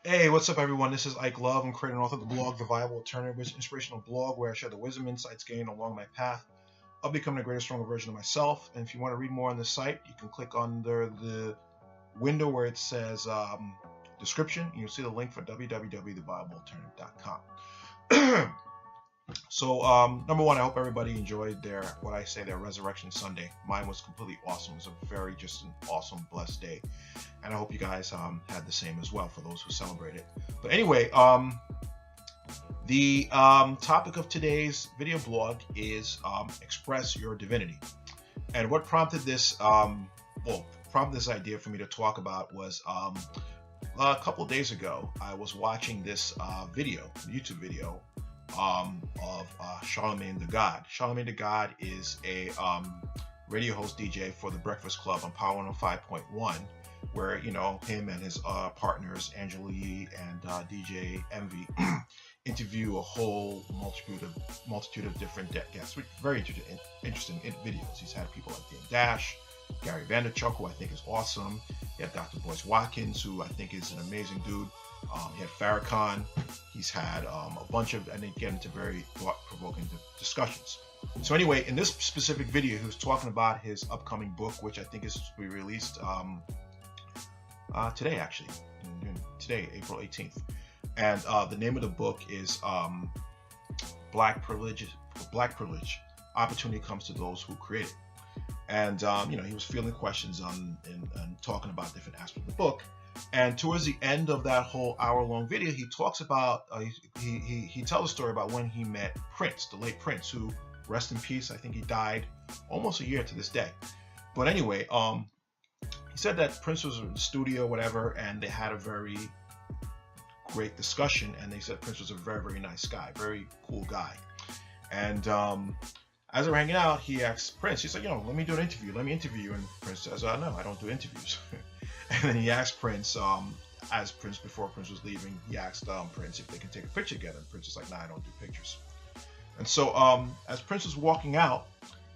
Hey, what's up, everyone? This is Ike Love. I'm creating and author of the blog, The Viable Alternative, which is an inspirational blog where I share the wisdom insights gained along my path of becoming a greater, stronger version of myself. And if you want to read more on this site, you can click under the window where it says description, and you'll see the link for www.theviablealternative.com. So, number one, I hope everybody enjoyed their Resurrection Sunday. Mine was completely awesome. It was a very just an awesome, blessed day, and I hope you guys had the same as well for those who celebrated. But anyway, the topic of today's video blog is express your divinity, and what prompted this prompted this idea for me to talk about was a couple of days ago I was watching this YouTube video of Charlemagne the God. Charlemagne the God is a radio host DJ for the Breakfast Club on Power 105.1, where him and his partners Angela Yee and DJ Envy interview a whole multitude of different guests, which very interesting videos. He's had people like Dan Dash, Gary Vaynerchuk, who I think is awesome. You have Dr. Boyce Watkins, who I think is an amazing dude. He had Farrakhan. He's had a bunch of, and they get into very thought-provoking discussions. So anyway, in this specific video, he was talking about his upcoming book, which I think is to be released today, actually. Today, April 18th. And the name of the book is Black Privilege. Opportunity comes to those who create it. And he was fielding questions and talking about different aspects of the book. And towards the end of that whole hour-long video, he talks about he tells a story about when he met Prince, the late Prince, who, rest in peace, I think he died almost a year to this day. But anyway, he said that Prince was in the studio, whatever, and they had a very great discussion. And they said Prince was a very, very nice guy, very cool guy. And as they were hanging out, he asked Prince, he's like, let me do an interview. Let me interview you. And Prince says, no, I don't do interviews. And then he asked Prince, before Prince was leaving, he asked Prince if they can take a picture together. And Prince was like, nah, I don't do pictures. And so as Prince was walking out,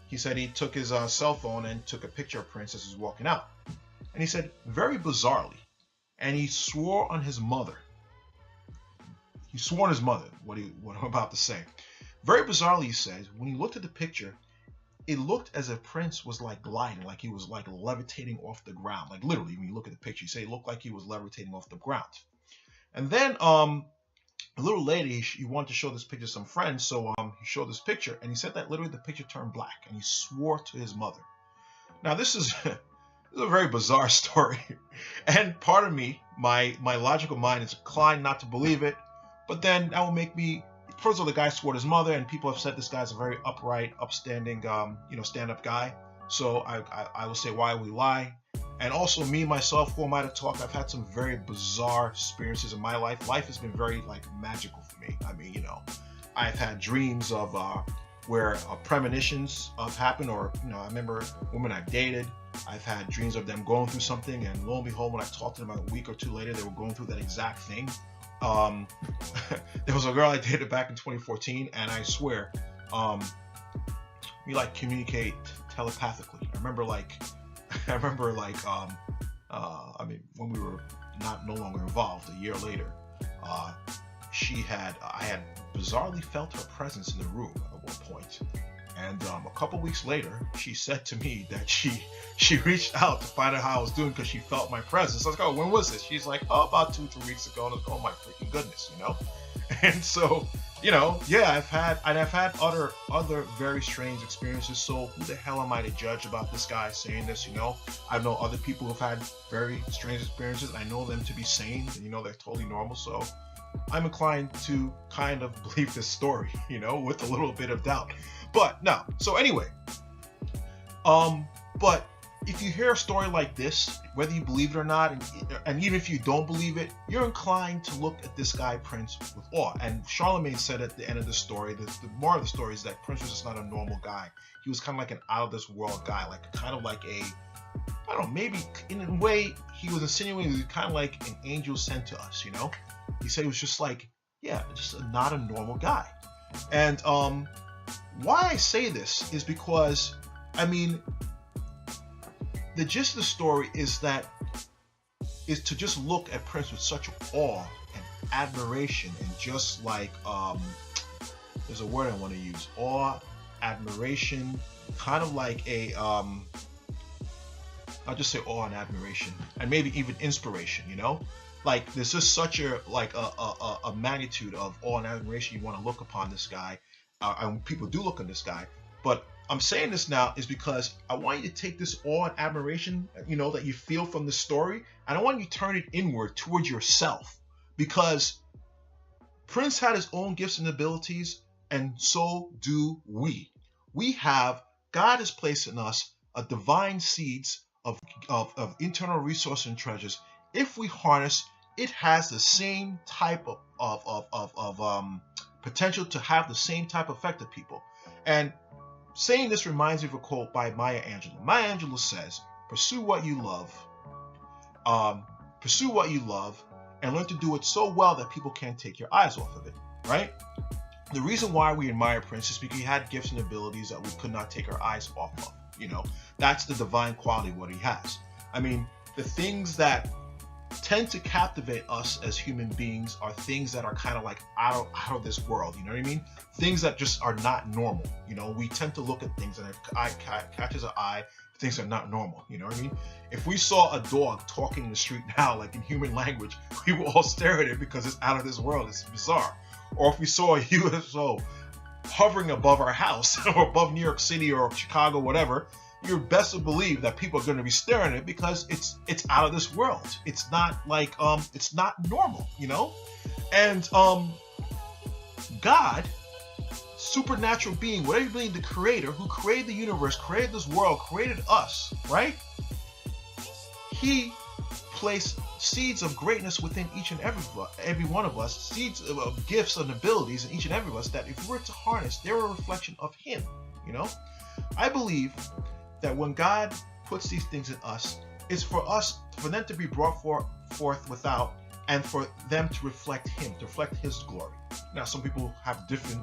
he said he took his cell phone and took a picture of Prince as he was walking out. And he said, very bizarrely, and he swore on his mother. He swore on his mother, what I'm about to say. Very bizarrely, he says, when he looked at the picture, it looked as if Prince was like gliding, like he was like levitating off the ground. Like literally, when you look at the picture, you say it looked like he was levitating off the ground. And then a little later, he wanted to show this picture to some friends, so he showed this picture, and he said that literally the picture turned black, and he swore to his mother. Now this is a very bizarre story, and part of me, my logical mind is inclined not to believe it, but then that will make me. First of all, the guy swore to his mother, and people have said this guy's a very upright, upstanding, stand-up guy. So I will say, why we lie? And also, me, myself, who am I to talk? I've had some very bizarre experiences in my life. Life has been very, magical for me. I mean, I've had dreams of where premonitions have happened, or, I remember women I've dated. I've had dreams of them going through something, and lo and behold, when I talked to them a week or two later, they were going through that exact thing. There was a girl I dated back in 2014, and I swear, we communicate telepathically. I remember when we were no longer involved, a year later, I had bizarrely felt her presence in the room at one point. And a couple weeks later, she said to me that she reached out to find out how I was doing because she felt my presence. I was like, oh, when was this? She's like, oh, about 2-3 weeks ago. And I was like, oh my freaking goodness, And so, yeah, I've had other very strange experiences. So who the hell am I to judge about this guy saying this? I know other people who've had very strange experiences. I know them to be sane, and they're totally normal. So I'm inclined to kind of believe this story, with a little bit of doubt. But no. So anyway, but if you hear a story like this, whether you believe it or not, and even if you don't believe it, you're inclined to look at this guy Prince with awe. And Charlemagne said at the end of the story, the moral of the story is that Prince was just not a normal guy. He was kind of like an out of this world guy, I don't know, maybe in a way he was insinuating he was kind of like an angel sent to us. He said he was just not a normal guy. And why I say this is because, the gist of the story is that is to just look at Prince with such awe and admiration, and just like there's a word I want to use, awe, admiration, kind of like a I'll just say awe and admiration, and maybe even inspiration, you know? Like there's just such a magnitude of awe and admiration you want to look upon this guy, and people do look on this guy. But I'm saying this now is because I want you to take this awe and admiration, you know, that you feel from the story, and I want you to turn it inward towards yourself, because Prince had his own gifts and abilities, and so do we. God has placed in us a divine seeds of internal resources and treasures. If we harness, it has the same type of potential to have the same type of effect of people. And saying this reminds me of a quote by Maya Angelou. Maya Angelou says, pursue what you love, and learn to do it so well that people can't take your eyes off of it, right? The reason why we admire Prince is because he had gifts and abilities that we could not take our eyes off of. You know, that's the divine quality of what he has. I mean, the things that tend to captivate us as human beings are things that are kind of like out of this world. You know what I mean? Things that just are not normal. You know, we tend to look at things and it catches our eye. Things are not normal. You know what I mean? If we saw a dog talking in the street now, like in human language, we will all stare at it because it's out of this world. It's bizarre. Or if we saw a UFO hovering above our house or above New York City or Chicago, whatever, you're best to believe that people are going to be staring at it because it's out of this world. It's not like it's not normal, you know? And God, supernatural being, whatever you believe, the creator who created the universe, created this world, created us, right? He placed seeds of greatness within each and every one of us, seeds of gifts and abilities in each and every one of us that if we were to harness, they're a reflection of him, you know? I believe that when God puts these things in us, it's for them to be brought forth without, and for them to reflect him, to reflect his glory. Now, some people have different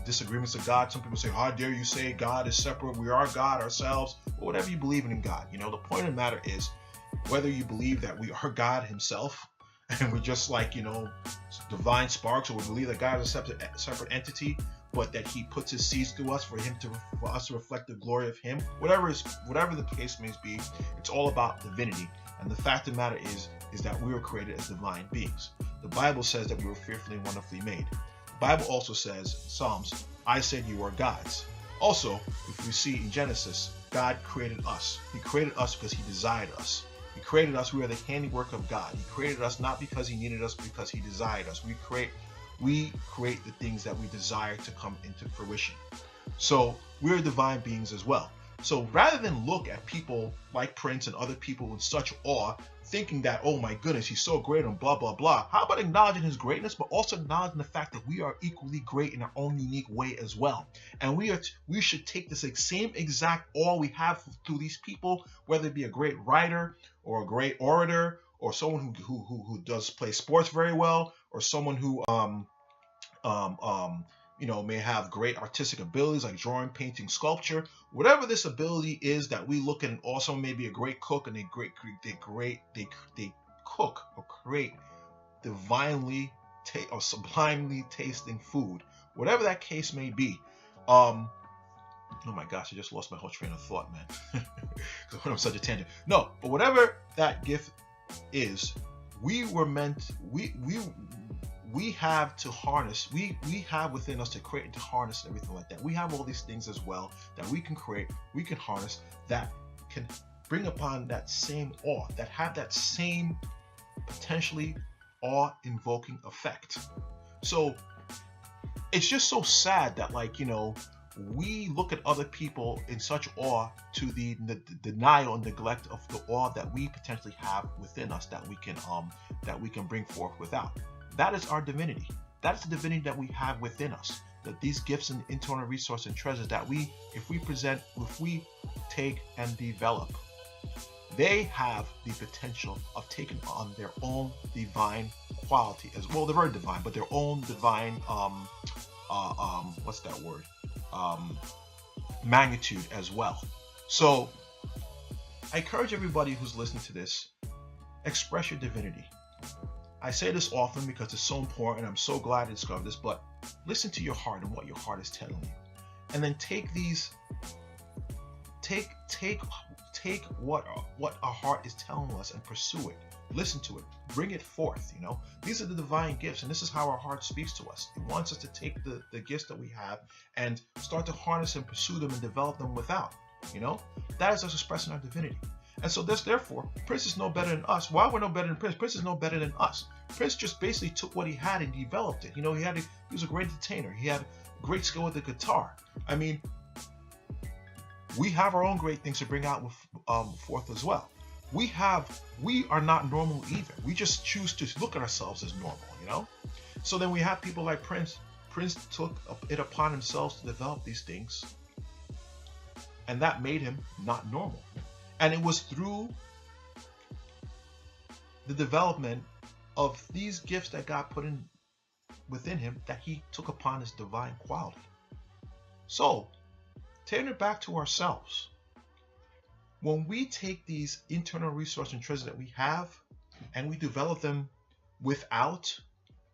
disagreements with God. Some people say, how dare you say God is separate? We are God ourselves, or whatever you believe in God. You know, the point of the matter is, whether you believe that we are God himself, and we're just like, you know, divine sparks, or we believe that God is a separate entity, but that he puts his seeds through us for us to reflect the glory of him. Whatever the case may be, it's all about divinity. And the fact of the matter is that we were created as divine beings. The Bible says that we were fearfully and wonderfully made. The Bible also says, Psalms, I said you are gods. Also, if we see in Genesis, God created us. He created us because he desired us. He created us. We are the handiwork of God. He created us not because he needed us, but because he desired us. We create the things that we desire to come into fruition. So we're divine beings as well. So rather than look at people like Prince and other people with such awe, thinking that, oh my goodness, he's so great and blah, blah, blah. How about acknowledging his greatness, but also acknowledging the fact that we are equally great in our own unique way as well. And we should take this same exact awe we have through these people, whether it be a great writer or a great orator, or someone who does play sports very well, or someone who you know, may have great artistic abilities like drawing, painting, sculpture, whatever this ability is that we look at. And also maybe a great cook, and they cook or create divinely or sublimely tasting food, whatever that case may be. Oh my gosh, I just lost my whole train of thought, man. Because I went on such a tangent. No, but whatever that gift is, we have to harness, we have within us to create and to harness and everything like that. We have all these things as well that we can create, we can harness, that can bring upon that same awe, that have that same potentially awe-invoking effect. So it's just so sad that, like, you know, we look at other people in such awe to the denial and neglect of the awe that we potentially have within us, that we can bring forth without. That is our divinity. That's the divinity that we have within us. That these gifts and internal resources and treasures that if we take and develop, they have the potential of taking on their own divine quality as well. They're very divine, but their own divine what's that word? Magnitude as well. So I encourage everybody who's listening to this, Express your divinity. I say this often because it's so important, and I'm so glad I discovered this, but listen to your heart and what your heart is telling you. And then take what our heart is telling us and pursue it. Listen to it. Bring it forth, you know. These are the divine gifts, and this is how our heart speaks to us. It wants us to take the gifts that we have and start to harness and pursue them and develop them without, you know. That is us expressing our divinity. And so therefore, Prince is no better than us. Why we're no better than Prince? Prince is no better than us. Prince just basically took what he had and developed it. You know, he was a great entertainer. He had great skill with the guitar. I mean, we have our own great things to bring out forth as well. We are not normal either. We just choose to look at ourselves as normal, you know? So then we have people like Prince. Prince took it upon himself to develop these things, and that made him not normal. And it was through the development of these gifts that God put in within him that he took upon his divine quality. So, turn it back to ourselves. When we take these internal resources and treasures that we have and we develop them without,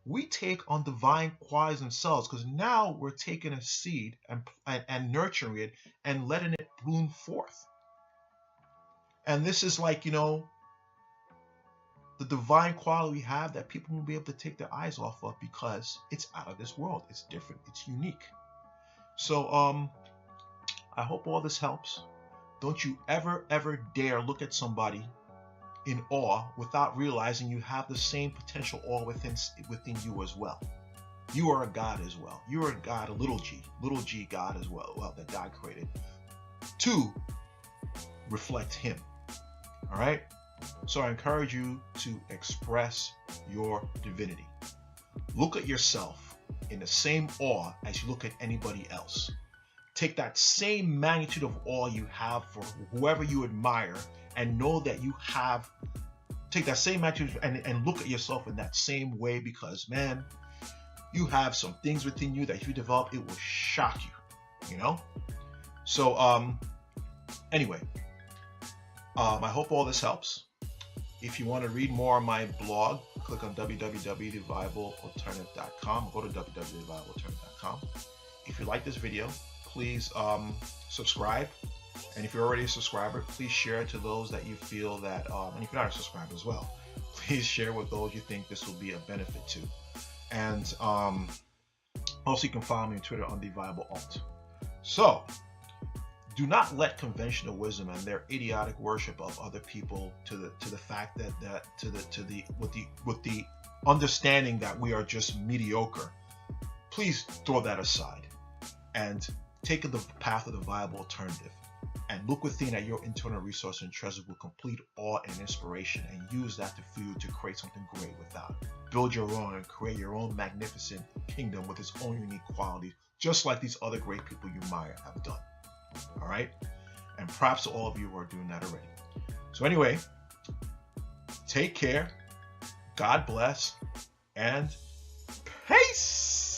we take on divine qualities themselves, because now we're taking a seed and nurturing it and letting it bloom forth. And this is like, you know, the divine quality we have that people won't be able to take their eyes off of, because it's out of this world. It's different. It's unique. So I hope all this helps. Don't you ever dare look at somebody in awe without realizing you have the same potential awe within you as well. You are a God as well. You are a God, a little g God as well, that God created to reflect him. All right? So I encourage you to express your divinity. Look at yourself in the same awe as you look at anybody else. Take that same magnitude of awe you have for whoever you admire, and know that you have, take that same magnitude and look at yourself in that same way, because, man, you have some things within you that if you develop, it will shock you, you know? So, anyway, I hope all this helps. If you want to read more on my blog, click on www.thebiblealternative.com. Go to www.thebiblealternative.com. If you like this video, please subscribe. And if you're already a subscriber, please share it to those that you feel that, and if you're not a subscriber as well, please share with those you think this will be a benefit to. And also you can follow me on Twitter on TheVibleAlt. So, do not let conventional wisdom and their idiotic worship of other people to the fact that with the understanding that we are just mediocre. Please throw that aside and take the path of the viable alternative, and look within at your internal resource and treasure with complete awe and inspiration, and use that to fuel to create something great without. Build your own and create your own magnificent kingdom with its own unique qualities, just like these other great people you admire have done. All right? And props to all of you who are doing that already. So anyway, take care, God bless, and peace!